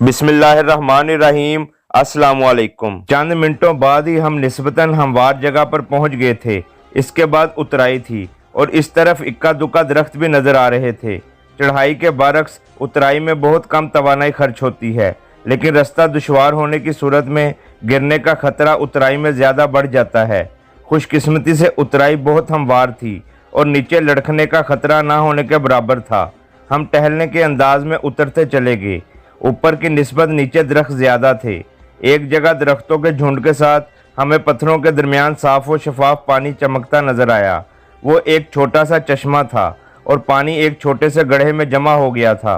बिस्मिल्लाहिर्रहमानिर्रहीम। अस्सलामुअलैकुम। चंद मिनटों बाद ही हम निस्बतन हमवार जगह पर पहुंच गए थे। इसके बाद उतराई थी और इस तरफ इक्का दुक्का दरख्त भी नज़र आ रहे थे। चढ़ाई के बरक्स उतराई में बहुत कम तवानाई खर्च होती है, लेकिन रास्ता दुश्वार होने की सूरत में गिरने का खतरा उतराई में ज़्यादा बढ़ जाता है। खुशकिस्मती से उतराई बहुत हमवार थी और नीचे लड़खने का खतरा ना होने के बराबर था। हम टहलने के अंदाज में उतरते चले गए। ऊपर की निस्बत नीचे दरख्त ज़्यादा थे। एक जगह दरख्तों के झुंड के साथ हमें पत्थरों के दरमियान साफ व शफाफ पानी चमकता नजर आया। वो एक छोटा सा चश्मा था और पानी एक छोटे से गड्ढे में जमा हो गया था।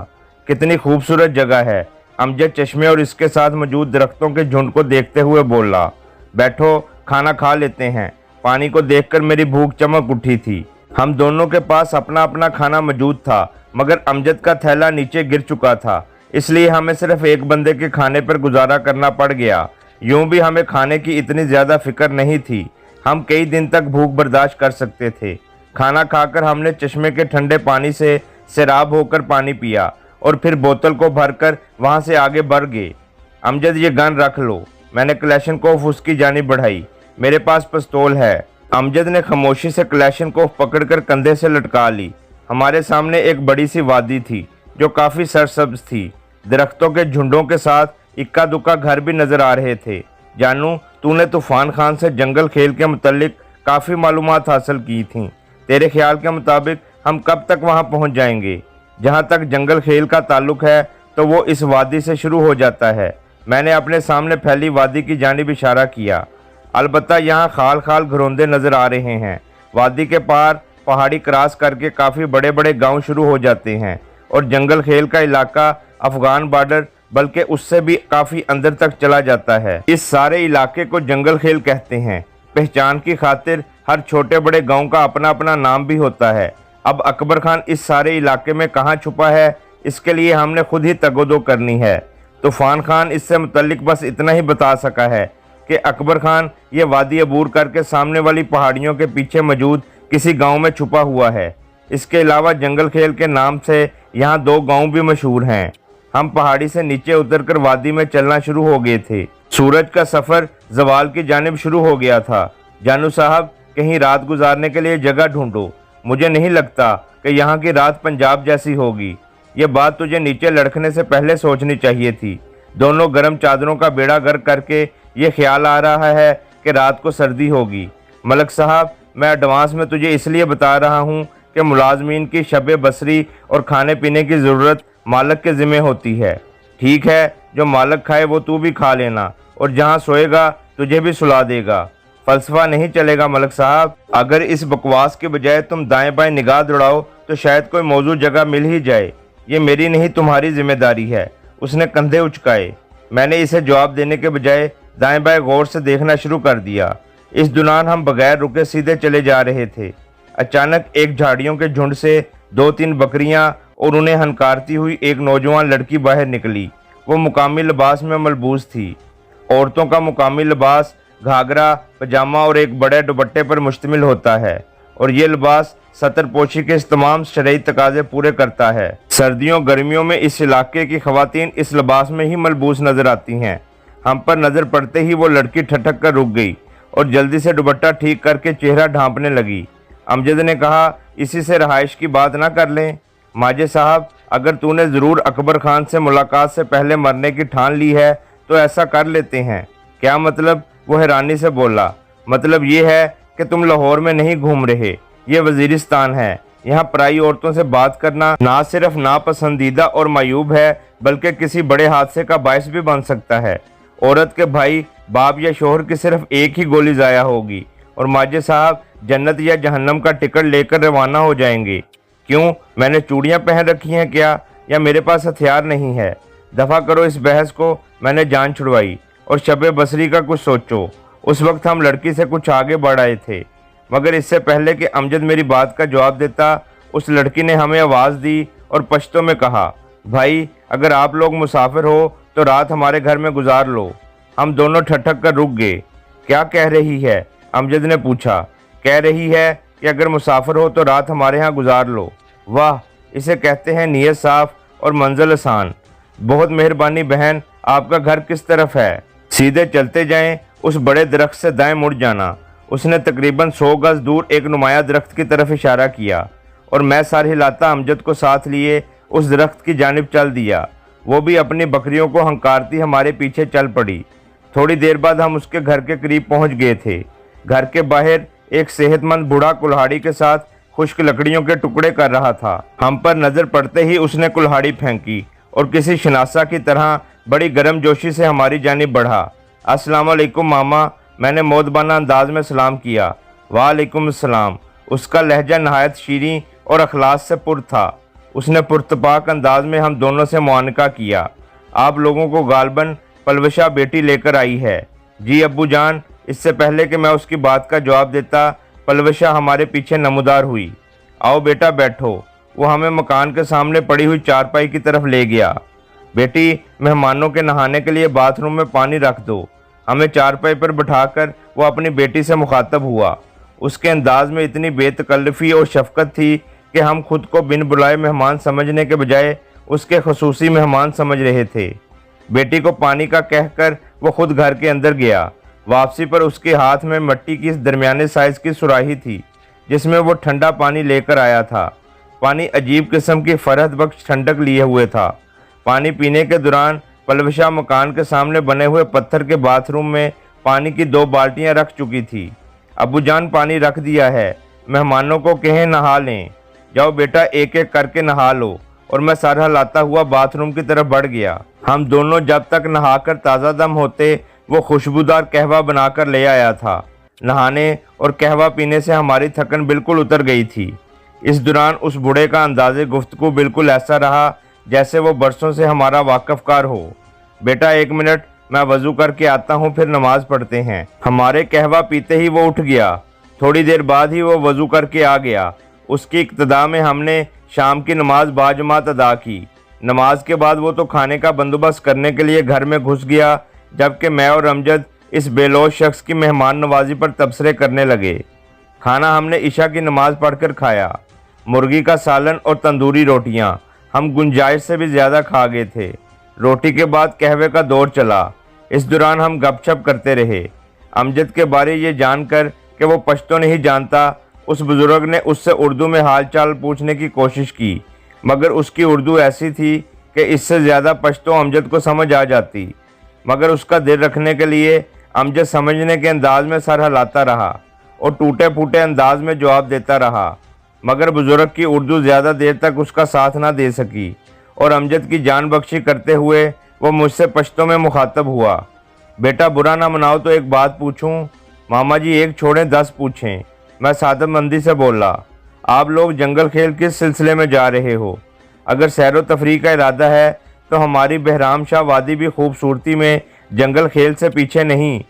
कितनी खूबसूरत जगह है। अमजद चश्मे और इसके साथ मौजूद दरख्तों के झुंड को देखते हुए बोला, बैठो खाना खा लेते हैं। पानी को देखकर मेरी भूख चमक उठी थी। हम दोनों के पास अपना अपना खाना मौजूद था, मगर अमजद का थैला नीचे गिर चुका था, इसलिए हमें सिर्फ एक बंदे के खाने पर गुजारा करना पड़ गया। यूं भी हमें खाने की इतनी ज़्यादा फिक्र नहीं थी। हम कई दिन तक भूख बर्दाश्त कर सकते थे। खाना खाकर हमने चश्मे के ठंडे पानी से सैराब होकर पानी पिया और फिर बोतल को भरकर वहां से आगे बढ़ गए। अमजद, ये गन रख लो। मैंने क्लैशनकोफ उसकी जानिब बढ़ाई। मेरे पास पिस्तौल है। अमजद ने खामोशी से क्लैशनकोफ पकड़कर कंधे से लटका ली। हमारे सामने एक बड़ी सी वादी थी जो काफ़ी सरसब्ज थी। दरख्तों के झुंडों के साथ इक्का दुक्का घर भी नजर आ रहे थे। जानू, तूने तूफान खान से जंगल खेल के मुतल्लिक काफ़ी मालूमात हासिल की थीं। तेरे ख्याल के मुताबिक हम कब तक वहां पहुंच जाएंगे? जहां तक जंगल खेल का ताल्लुक है तो वो इस वादी से शुरू हो जाता है। मैंने अपने सामने फैली वादी की जानिब इशारा किया। अलबत्ता यहाँ खाल खाल घरौंदे नजर आ रहे हैं। वादी के पार पहाड़ी क्रॉस करके काफ़ी बड़े बड़े गाँव शुरू हो जाते हैं और जंगल खेल का इलाका अफगान बॉर्डर बल्कि उससे भी काफ़ी अंदर तक चला जाता है। इस सारे इलाके को जंगल खेल कहते हैं। पहचान की खातिर हर छोटे बड़े गांव का अपना अपना नाम भी होता है। अब अकबर खान इस सारे इलाके में कहाँ छुपा है, इसके लिए हमने खुद ही तगोदो करनी है। तूफान खान इससे मुतल्लिक बस इतना ही बता सका है कि अकबर खान ये वादी अबूर करके सामने वाली पहाड़ियों के पीछे मौजूद किसी गाँव में छुपा हुआ है। इसके अलावा जंगल खेल के नाम से यहाँ 2 गाँव भी मशहूर हैं। हम पहाड़ी से नीचे उतरकर वादी में चलना शुरू हो गए थे। सूरज का सफ़र जवाल की जानिब शुरू हो गया था। जानू साहब, कहीं रात गुजारने के लिए जगह ढूंढो। मुझे नहीं लगता कि यहाँ की रात पंजाब जैसी होगी। ये बात तुझे नीचे लड़खने से पहले सोचनी चाहिए थी। दोनों गर्म चादरों का बेड़ा गर्क करके ये ख्याल आ रहा है कि रात को सर्दी होगी। मलक साहब, मैं एडवांस में तुझे इसलिए बता रहा हूँ कि मुलाजमीन की शब बसरी और खाने पीने की ज़रूरत मालक के ज़िम्मे होती है। ठीक है, जो मालक खाए वो तू भी खा लेना और जहाँ सोएगा तुझे भी सुला देगा। फ़लसफ़ा नहीं चलेगा मलक साहब। अगर इस बकवास के बजाय तुम दाएं बाएं निगाह दौड़ाओ तो शायद कोई मौजूद जगह मिल ही जाए। ये मेरी नहीं तुम्हारी जिम्मेदारी है। उसने कंधे उचकाए। मैंने इसे जवाब देने के बजाय दाएं बाएं गौर से देखना शुरू कर दिया। इस दौरान हम बगैर रुके सीधे चले जा रहे थे। अचानक एक झाड़ियों के झुंड से 2-3 बकरियां और उन्हें हनकारती हुई एक नौजवान लड़की बाहर निकली। वो मुकामी लिबास में मलबूस थी। औरतों का मुकामी लिबास घाघरा, पजामा और एक बड़े दुपट्टे पर मुश्तमिल होता है और ये लिबास सतर पोशी के तमाम शरई तकाजे पूरे करता है। सर्दियों गर्मियों में इस इलाके की खवातीन इस लिबास में ही मलबूस नजर आती हैं। हम पर नज़र पड़ते ही वो लड़की ठठक कर रुक गई और जल्दी से दुपट्टा ठीक करके चेहरा ढांपने लगी। अमजद ने कहा, इसी से रहाइश की बात ना कर लें? माजे साहब, अगर तूने ज़रूर अकबर खान से मुलाकात से पहले मरने की ठान ली है तो ऐसा कर लेते हैं। क्या मतलब? वो हैरानी से बोला। मतलब ये है कि तुम लाहौर में नहीं घूम रहे, ये वजीरिस्तान है। यहाँ पराई औरतों से बात करना ना सिर्फ नापसंदीदा और मायूब है बल्कि किसी बड़े हादसे का बायस भी बन सकता है। औरत के भाई, बाप या शोहर की सिर्फ एक ही गोली ज़ाया होगी और माजे साहब जन्नत या जहन्नम का टिकट लेकर रवाना हो जाएंगे। क्यों? मैंने चूड़ियाँ पहन रखी हैं क्या, या मेरे पास हथियार नहीं है? दफ़ा करो इस बहस को। मैंने जान छुड़वाई और शब बसरी का कुछ सोचो। उस वक्त हम लड़की से कुछ आगे बढ़ आए थे, मगर इससे पहले कि अमजद मेरी बात का जवाब देता, उस लड़की ने हमें आवाज़ दी और पश्तो में कहा, भाई अगर आप लोग मुसाफिर हो तो रात हमारे घर में गुजार लो। हम दोनों ठठक कर रुक गए। क्या कह रही है? अमजद ने पूछा। कह रही है कि अगर मुसाफिर हो तो रात हमारे यहाँ गुजार लो। वाह, इसे कहते हैं नीयत साफ और मंजिल आसान। बहुत मेहरबानी बहन, आपका घर किस तरफ है? सीधे चलते जाएं, उस बड़े दरख्त से दाएं मुड़ जाना। उसने तकरीबन 100 गज दूर एक नुमाया दरख्त की तरफ इशारा किया और मैं सर हिलाता अमजद को साथ लिए उस दरख्त की जानिब चल दिया। वो भी अपनी बकरियों को हंकारती हमारे पीछे चल पड़ी। थोड़ी देर बाद हम उसके घर के करीब पहुंच गए थे। घर के बाहर एक सेहतमंद बूढ़ा कुल्हाड़ी के साथ खुश्क लकड़ियों के टुकड़े कर रहा था। हम पर नज़र पड़ते ही उसने कुल्हाड़ी फेंकी और किसी शनासा की तरह बड़ी गर्मजोशी से हमारी जानिब बढ़ा। अस्सलाम वालेकुम मामा, मैंने मौदबाना अंदाज में सलाम किया। वालेकुम अस्सलाम। उसका लहजा नहायत शीरीं और अखलास से पुर था। उसने पुरतपाक अंदाज में हम दोनों से मुआनका किया। आप लोगों को गालबन पलवशा बेटी लेकर आई है। जी अब्बू जान। इससे पहले कि मैं उसकी बात का जवाब देता, पलवशा हमारे पीछे नमूदार हुई। आओ बेटा बैठो। वो हमें मकान के सामने पड़ी हुई चारपाई की तरफ ले गया। बेटी, मेहमानों के नहाने के लिए बाथरूम में पानी रख दो। हमें चारपाई पर बिठाकर वो अपनी बेटी से मुखातब हुआ। उसके अंदाज में इतनी बेतकल्लफ़ी और शफकत थी कि हम खुद को बिन बुलाए मेहमान समझने के बजाय उसके खसूसी मेहमान समझ रहे थे। बेटी को पानी का कहकर वो खुद घर के अंदर गया। वापसी पर उसके हाथ में मिट्टी की दरमियाने साइज़ की सुराही थी जिसमें वो ठंडा पानी लेकर आया था। पानी अजीब किस्म की फरहत बख्श ठंडक लिए हुए था। पानी पीने के दौरान पलवशा मकान के सामने बने हुए पत्थर के बाथरूम में पानी की 2 बाल्टियां रख चुकी थी। अब्बू जान, पानी रख दिया है, मेहमानों को कहें नहा लें। जाओ बेटा, एक एक करके नहा लो। और मैं सर हिलाता हुआ बाथरूम की तरफ बढ़ गया। हम दोनों जब तक नहाकर ताज़ा दम होते वो खुशबूदार कहवा बनाकर ले आया था। नहाने और कहवा पीने से हमारी थकन बिल्कुल उतर गई थी। इस दौरान उस बूढ़े का अंदाज़े गुफ्तगू बिल्कुल ऐसा रहा जैसे वो बरसों से हमारा वाकफकार हो। बेटा 1 मिनट, मैं वज़ू करके आता हूँ, फिर नमाज पढ़ते हैं। हमारे कहवा पीते ही वो उठ गया। थोड़ी देर बाद ही वो वज़ू करके आ गया। उसकी इक्तदा में हमने शाम की नमाज बाजमात अदा की। नमाज के बाद वो तो खाने का बंदोबस्त करने के लिए घर में घुस गया, जबकि मैं और अमजद इस बेलौस शख्स की मेहमान नवाजी पर तबसरे करने लगे। खाना हमने इशा की नमाज पढ़कर खाया। मुर्गी का सालन और तंदूरी रोटियां हम गुंजाइश से भी ज़्यादा खा गए थे। रोटी के बाद कहवे का दौर चला। इस दौरान हम गपशप करते रहे। अमजद के बारे ये जानकर कि वो पश्तो नहीं जानता, उस बुज़ुर्ग ने उससे उर्दू में हाल चाल पूछने की कोशिश की, मगर उसकी उर्दू ऐसी थी कि इससे ज़्यादा पश्तो अमजद को समझ आ जाती। मगर उसका दिल रखने के लिए अमजद समझने के अंदाज में सर हिलाता रहा और टूटे फूटे अंदाज में जवाब देता रहा। मगर बुज़ुर्ग की उर्दू ज़्यादा देर तक उसका साथ ना दे सकी और अमजद की जान बख्शी करते हुए वो मुझसे पश्तो में मुखातब हुआ। बेटा, बुरा ना मनाओ तो एक बात पूछूं? मामा जी, 1 छोड़ें 10 पूछें। मैं सादतमंदी से बोला। आप लोग जंगल खेल किस सिलसिले में जा रहे हो? अगर सैर व तफरीह का इरादा है तो हमारी बहराम शाह वादी भी खूबसूरती में जंगल खेल से पीछे नहीं।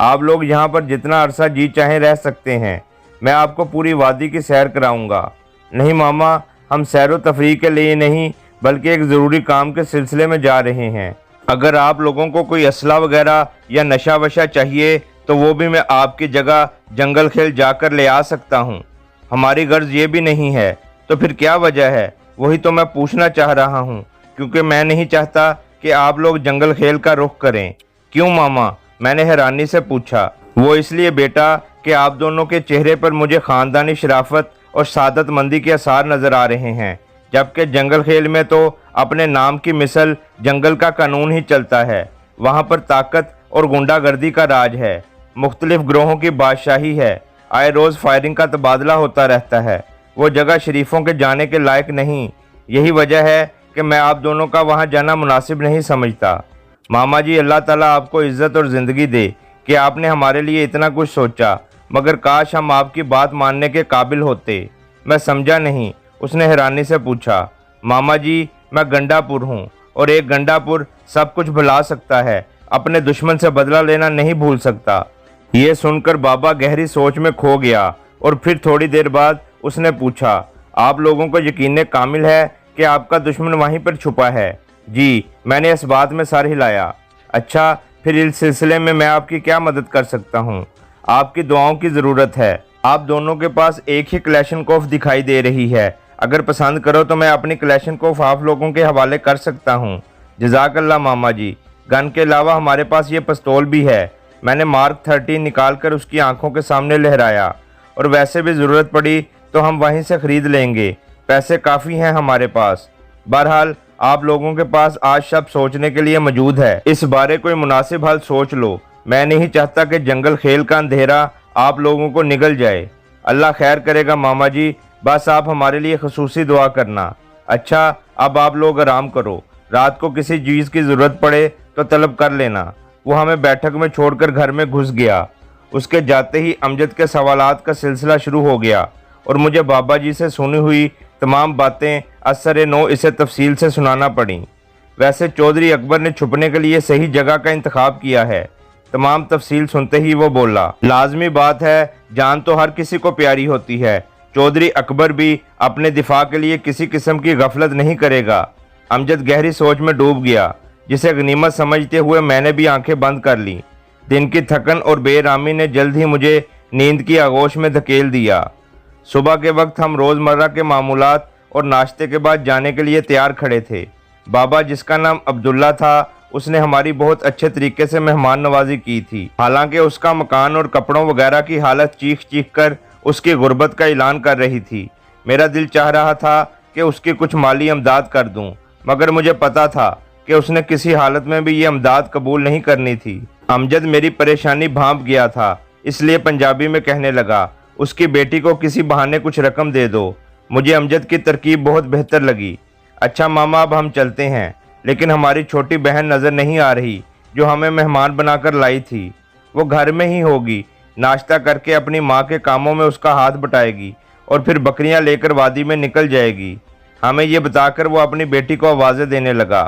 आप लोग यहाँ पर जितना अरसा जी चाहें रह सकते हैं। मैं आपको पूरी वादी की सैर कराऊंगा। नहीं मामा, हम सैर व तफरीह के लिए नहीं बल्कि एक ज़रूरी काम के सिलसिले में जा रहे हैं। अगर आप लोगों को कोई असला वगैरह या नशा वशा चाहिए तो वो भी मैं आपकी जगह जंगल खेल जाकर ले आ सकता हूँ। हमारी गर्ज ये भी नहीं है तो फिर क्या वजह है? वही तो मैं पूछना चाह रहा हूँ, क्योंकि मैं नहीं चाहता कि आप लोग जंगल खेल का रुख करें। क्यों मामा? मैंने हैरानी से पूछा। वो इसलिए बेटा कि आप दोनों के चेहरे पर मुझे ख़ानदानी शराफत और सादतमंदी के आसार नज़र आ रहे हैं, जबकि जंगल खेल में तो अपने नाम की मिसल जंगल का कानून ही चलता है। वहाँ पर ताकत और गुंडागर्दी का राज है, मुख्तलिफ ग्रोहों की बादशाही है, आए रोज़ फायरिंग का तबादला होता रहता है। वो जगह शरीफों के जाने के लायक नहीं। यही वजह है कि मैं आप दोनों का वहाँ जाना मुनासिब नहीं समझता। मामा जी, अल्लाह ताला आपको इज़्ज़त और ज़िंदगी दे कि आपने हमारे लिए इतना कुछ सोचा, मगर काश हम आपकी बात मानने के काबिल होते। मैं समझा नहीं। उसने हैरानी से पूछा। मामा जी, मैं गंडापुर हूँ और एक गंडापुर सब कुछ भुला सकता है, अपने दुश्मन से बदला लेना नहीं भूल सकता। ये सुनकर बाबा गहरी सोच में खो गया और फिर थोड़ी देर बाद उसने पूछा, आप लोगों को यकीन कामिल है कि आपका दुश्मन वहीं पर छुपा है? जी, मैंने इस बात में सर हिलाया। अच्छा, फिर इस सिलसिले में मैं आपकी क्या मदद कर सकता हूँ? आपकी दुआओं की ज़रूरत है। आप दोनों के पास एक ही क्लैशनकोफ दिखाई दे रही है। अगर पसंद करो तो मैं अपनी क्लैशनकोफ आप लोगों के हवाले कर सकता हूँ। जज़ाक अल्लाह मामा जी। गन के अलावा हमारे पास ये पिस्तौल भी है। मैंने मार्क 13 निकाल कर उसकी आंखों के सामने लहराया। और वैसे भी ज़रूरत पड़ी तो हम वहीं से ख़रीद लेंगे, पैसे काफ़ी हैं हमारे पास। बहरहाल आप लोगों के पास आज शब सोचने के लिए मौजूद है, इस बारे कोई मुनासिब हल सोच लो। मैं नहीं चाहता कि जंगल खेल का अंधेरा आप लोगों को निगल जाए। अल्लाह खैर करेगा मामा जी, बस आप हमारे लिए खसूसी दुआ करना। अच्छा, अब आप लोग आराम करो, रात को किसी चीज़ की ज़रूरत पड़े तो तलब कर लेना। वो हमें बैठक में छोड़कर घर में घुस गया। उसके जाते ही अमजद के सवालात का सिलसिला शुरू हो गया और मुझे बाबा जी से सुनी हुई तमाम बातें असर नो इसे तफसील से सुनाना पड़ी। वैसे चौधरी अकबर ने छुपने के लिए सही जगह का इंतखाब किया है। तमाम तफसील सुनते ही वो बोला, लाजमी बात है, जान तो हर किसी को प्यारी होती है। चौधरी अकबर भी अपने दिफा के लिए किसी किस्म की गफलत नहीं करेगा। अमजद गहरी सोच में डूब गया, जिसे गनीमत समझते हुए मैंने भी आंखें बंद कर लीं। दिन की थकन और बेरामी ने जल्द ही मुझे नींद की आगोश में धकेल दिया। सुबह के वक्त हम रोज़मर्रा के मामूलात और नाश्ते के बाद जाने के लिए तैयार खड़े थे। बाबा, जिसका नाम अब्दुल्ला था, उसने हमारी बहुत अच्छे तरीके से मेहमान नवाजी की थी। हालांकि उसका मकान और कपड़ों वगैरह की हालत चीख चीख कर उसकी गुर्बत का ऐलान कर रही थी। मेरा दिल चाह रहा था कि उसकी कुछ माली इमदाद कर दूं, मगर मुझे पता था कि उसने किसी हालत में भी ये इमदाद कबूल नहीं करनी थी। अमजद मेरी परेशानी भांप गया था, इसलिए पंजाबी में कहने लगा, उसकी बेटी को किसी बहाने कुछ रकम दे दो। मुझे अमजद की तरकीब बहुत बेहतर लगी। अच्छा मामा, अब हम चलते हैं, लेकिन हमारी छोटी बहन नज़र नहीं आ रही जो हमें मेहमान बनाकर लाई थी। वो घर में ही होगी, नाश्ता करके अपनी माँ के कामों में उसका हाथ बटाएगी और फिर बकरियां लेकर वादी में निकल जाएगी। हमें ये बताकर वो अपनी बेटी को आवाज़ें देने लगा,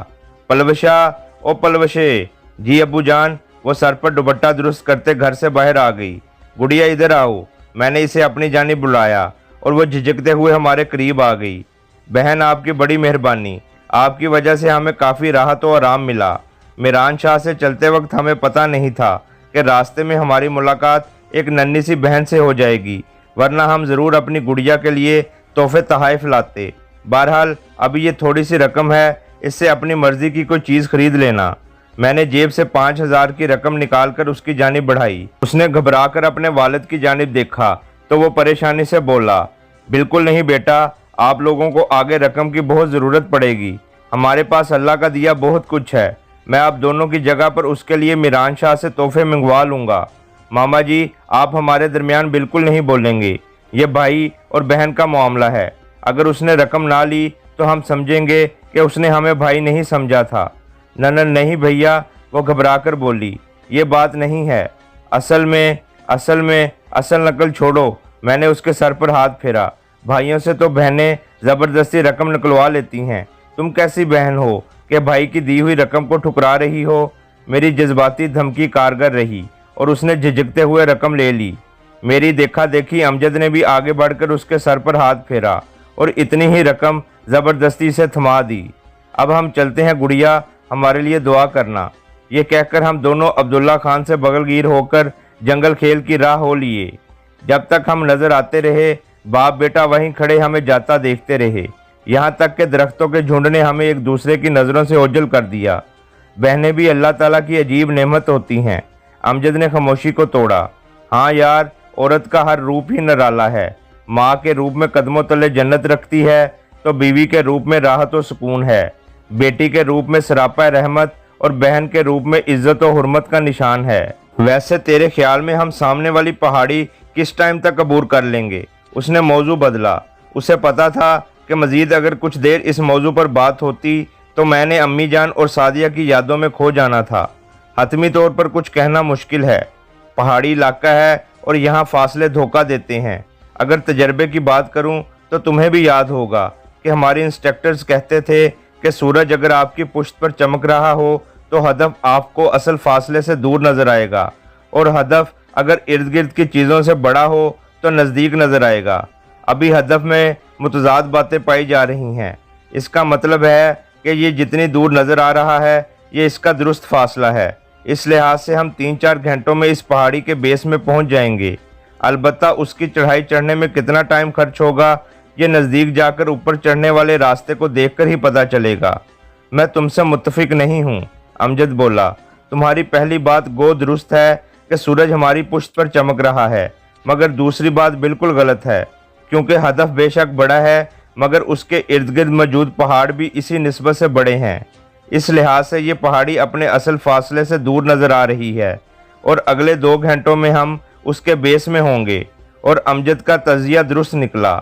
पलवशा, ओ पलवशे। जी अब्बू जान। वो सर पर दुपट्टा दुरुस्त करते घर से बाहर आ गई। गुड़िया इधर आओ। मैंने इसे अपनी जानिब बुलाया और वो झिझकते हुए हमारे करीब आ गई। बहन, आपकी बड़ी मेहरबानी, आपकी वजह से हमें काफ़ी राहत और आराम मिला। मीरान शाह से चलते वक्त हमें पता नहीं था कि रास्ते में हमारी मुलाकात एक नन्ही सी बहन से हो जाएगी, वरना हम ज़रूर अपनी गुड़िया के लिए तोहफे तहाइफ लाते। बहरहाल अभी ये थोड़ी सी रकम है, इससे अपनी मर्ज़ी की कोई चीज़ खरीद लेना। मैंने जेब से 5,000 की रकम निकालकर उसकी जानिब बढ़ाई। उसने घबराकर अपने वालिद की जानिब देखा तो वो परेशानी से बोला, बिल्कुल नहीं बेटा, आप लोगों को आगे रकम की बहुत ज़रूरत पड़ेगी। हमारे पास अल्लाह का दिया बहुत कुछ है। मैं आप दोनों की जगह पर उसके लिए मीरान शाह से तोहफे मंगवा लूँगा। मामा जी, आप हमारे दरमियान बिल्कुल नहीं बोलेंगे। ये भाई और बहन का मामला है। अगर उसने रकम ना ली तो हम समझेंगे कि उसने हमें भाई नहीं समझा था। नहीं भैया, वो घबराकर बोली, ये बात नहीं है। असल नकल छोड़ो। मैंने उसके सर पर हाथ फेरा। भाइयों से तो बहनें ज़बरदस्ती रकम निकलवा लेती हैं। तुम कैसी बहन हो कि भाई की दी हुई रकम को ठुकरा रही हो। मेरी जज्बाती धमकी कारगर रही और उसने झिझकते हुए रकम ले ली। मेरी देखा देखी अमजद ने भी आगे बढ़कर उसके सर पर हाथ फेरा और इतनी ही रकम ज़बरदस्ती से थमा दी। अब हम चलते हैं गुड़िया, हमारे लिए दुआ करना। ये कहकर हम दोनों अब्दुल्ला खान से बगलगीर होकर जंगल खेल की राह हो लिए। जब तक हम नज़र आते रहे, बाप बेटा वहीं खड़े हमें जाता देखते रहे, यहाँ तक कि दरख्तों के झुंड ने हमें एक दूसरे की नज़रों से ओझल कर दिया। बहनें भी अल्लाह ताला की अजीब नेमत होती हैं। अमजद ने खामोशी को तोड़ा। हाँ यार, औरत का हर रूप ही निराला है। माँ के रूप में कदमों तले जन्नत रखती है तो बीवी के रूप में राहत और सुकून है, बेटी के रूप में सरापा रहमत और बहन के रूप में इज्जत और हुर्मत का निशान है। वैसे तेरे ख्याल में हम सामने वाली पहाड़ी किस टाइम तक अबूर कर लेंगे? उसने मौजू बदला। उसे पता था कि मज़ीद अगर कुछ देर इस मौजू पर बात होती तो मैंने अम्मी जान और सादिया की यादों में खो जाना था। हतमी तौर पर कुछ कहना मुश्किल है। पहाड़ी इलाका है और यहाँ फासले धोखा देते हैं। अगर तजर्बे की बात करूँ तो तुम्हें भी याद होगा कि हमारे इंस्ट्रक्टर्स कहते थे कि सूरज अगर आपकी पुश्त पर चमक रहा हो तो हदफ आपको असल फासले से दूर नज़र आएगा, और हदफ अगर इर्द गिर्द की चीज़ों से बड़ा हो तो नज़दीक नज़र आएगा। अभी हदफ में मुतज़ाद बातें पाई जा रही हैं। इसका मतलब है कि ये जितनी दूर नज़र आ रहा है ये इसका दुरुस्त फासला है। इस लिहाज से हम 3-4 घंटों में इस पहाड़ी के बेस में पहुंच जाएंगे। अलबत्ता उसकी चढ़ाई चढ़ने में कितना टाइम खर्च होगा ये नज़दीक जाकर ऊपर चढ़ने वाले रास्ते को देखकर ही पता चलेगा। मैं तुमसे मुत्तफिक नहीं हूँ। अमजद बोला, तुम्हारी पहली बात गो दुरुस्त है कि सूरज हमारी पुश्त पर चमक रहा है, मगर दूसरी बात बिल्कुल गलत है, क्योंकि हदफ बेशक बड़ा है मगर उसके इर्द गिर्द मौजूद पहाड़ भी इसी निस्बत से बड़े हैं। इस लिहाज से ये पहाड़ी अपने असल फासले से दूर नज़र आ रही है और अगले 2 घंटों में हम उसके बेस में होंगे। और अमजद का तजिया दुरुस्त निकला।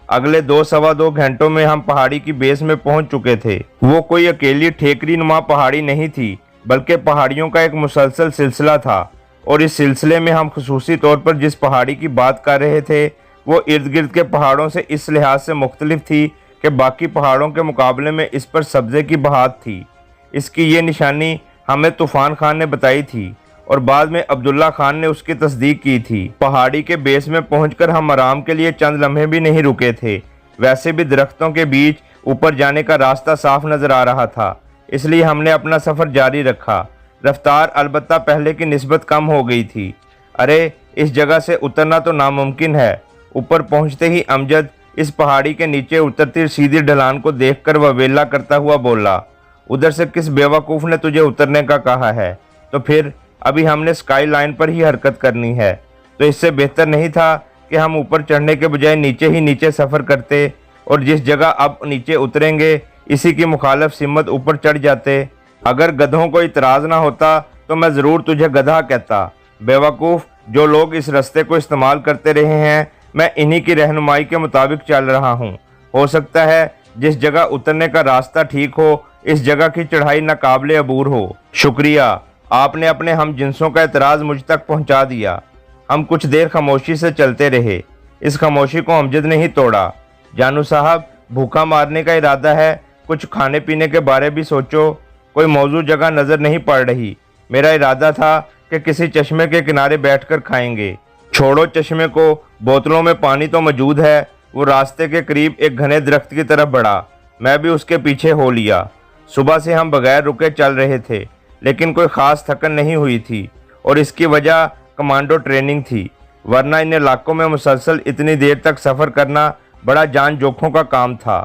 अगले 2-2.25 घंटों में हम पहाड़ी की बेस में पहुंच चुके थे। वो कोई अकेली ठेकरी नुमा पहाड़ी नहीं थी, बल्कि पहाड़ियों का एक मुसलसल सिलसिला था। और इस सिलसिले में हम खुसूसी तौर पर जिस पहाड़ी की बात कर रहे थे वो इर्द गिर्द के पहाड़ों से इस लिहाज से मुख्तलिफ थी कि बाकी पहाड़ों के मुकाबले में इस पर सब्ज़े की बहात थी। इसकी ये निशानी हमें तूफ़ान खान ने बताई थी और बाद में अब्दुल्ला खान ने उसकी तस्दीक की थी। पहाड़ी के बेस में पहुंचकर हम आराम के लिए चंद लम्हे भी नहीं रुके थे। वैसे भी दरख्तों के बीच ऊपर जाने का रास्ता साफ नज़र आ रहा था, इसलिए हमने अपना सफ़र जारी रखा। रफ्तार अलबत्ता पहले की निस्बत कम हो गई थी। अरे, इस जगह से उतरना तो नामुमकिन है। ऊपर पहुंचते ही अमजद इस पहाड़ी के नीचे उतरती सीधी ढलान को देखकर ववेला करता हुआ बोला, उधर से किस बेवकूफ़ ने तुझे उतरने का कहा है? तो फिर अभी हमने स्काई लाइन पर ही हरकत करनी है, तो इससे बेहतर नहीं था कि हम ऊपर चढ़ने के बजाय नीचे ही नीचे सफ़र करते और जिस जगह अब नीचे उतरेंगे इसी की मुखालफ सिमत ऊपर चढ़ जाते। अगर गधों को इतराज़ ना होता तो मैं ज़रूर तुझे गधा कहता। बेवकूफ़, जो लोग इस रास्ते को इस्तेमाल करते रहे हैं, मैं इन्हीं की रहनुमाई के मुताबिक चल रहा हूँ। हो सकता है जिस जगह उतरने का रास्ता ठीक हो, इस जगह की चढ़ाई नाकाबिले अबूर हो। शुक्रिया, आपने अपने हम जिनसों का एतराज़ मुझ तक पहुँचा दिया। हम कुछ देर खामोशी से चलते रहे। इस खामोशी को अमजद ने ही तोड़ा। जानू साहब, भूखा मारने का इरादा है, कुछ खाने पीने के बारे भी सोचो। कोई मौजू जगह नज़र नहीं पड़ रही। मेरा इरादा था कि किसी चश्मे के किनारे बैठकर खाएंगे। छोड़ो चश्मे को, बोतलों में पानी तो मौजूद है। वो रास्ते के करीब एक घने दरख्त की तरफ बढ़ा। मैं भी उसके पीछे हो लिया। सुबह से हम बगैर रुके चल रहे थे, लेकिन कोई ख़ास थकन नहीं हुई थी और इसकी वजह कमांडो ट्रेनिंग थी, वरना इन इलाकों में मुसलसल इतनी देर तक सफ़र करना बड़ा जान जोखों का काम था।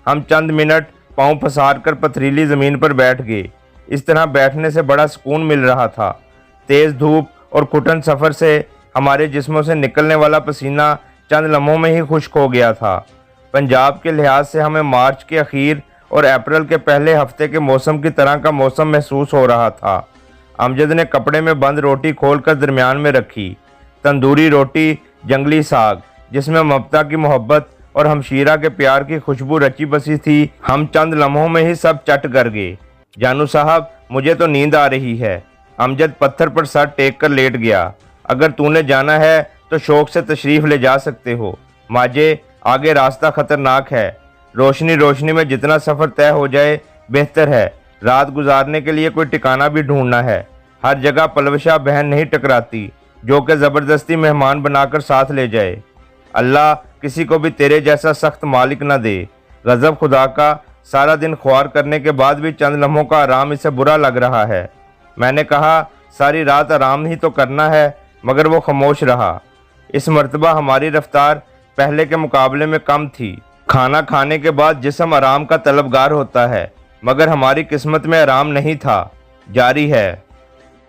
हम चंद मिनट पाँव पसार कर पथरीली ज़मीन पर बैठ गए। इस तरह बैठने से बड़ा सुकून मिल रहा था। तेज़ धूप और घुटन सफ़र से हमारे जिस्मों से निकलने वाला पसीना चंद लम्हों में ही खुश्क हो गया था। पंजाब के लिहाज से हमें मार्च के अखीर और अप्रैल के पहले हफ्ते के मौसम की तरह का मौसम महसूस हो रहा था। अमजद ने कपड़े में बंद रोटी खोलकर दरमियान में रखी। तंदूरी रोटी, जंगली साग जिसमें ममता की मोहब्बत और हमशीरा के प्यार की खुशबू रची बसी थी। हम चंद लम्हों में ही सब चट कर गए। जानू साहब, मुझे तो नींद आ रही है। अमजद पत्थर पर सर टेक कर लेट गया। अगर तूने जाना है तो शौक से तशरीफ़ ले जा सकते हो। माजे, आगे रास्ता ख़तरनाक है। रोशनी रोशनी में जितना सफ़र तय हो जाए बेहतर है। रात गुजारने के लिए कोई ठिकाना भी ढूंढना है। हर जगह पलवशा बहन नहीं टकराती जो कि ज़बरदस्ती मेहमान बनाकर साथ ले जाए। अल्लाह किसी को भी तेरे जैसा सख्त मालिक न दे। गज़ब खुदा का, सारा दिन ख्वार करने के बाद भी चंद लम्हों का आराम इसे बुरा लग रहा है। मैंने कहा, सारी रात आराम ही तो करना है, मगर वो खामोश रहा। इस मर्तबा हमारी रफ्तार पहले के मुकाबले में कम थी। खाना खाने के बाद जिस्म आराम का तलबगार होता है, मगर हमारी किस्मत में आराम नहीं था। जारी है।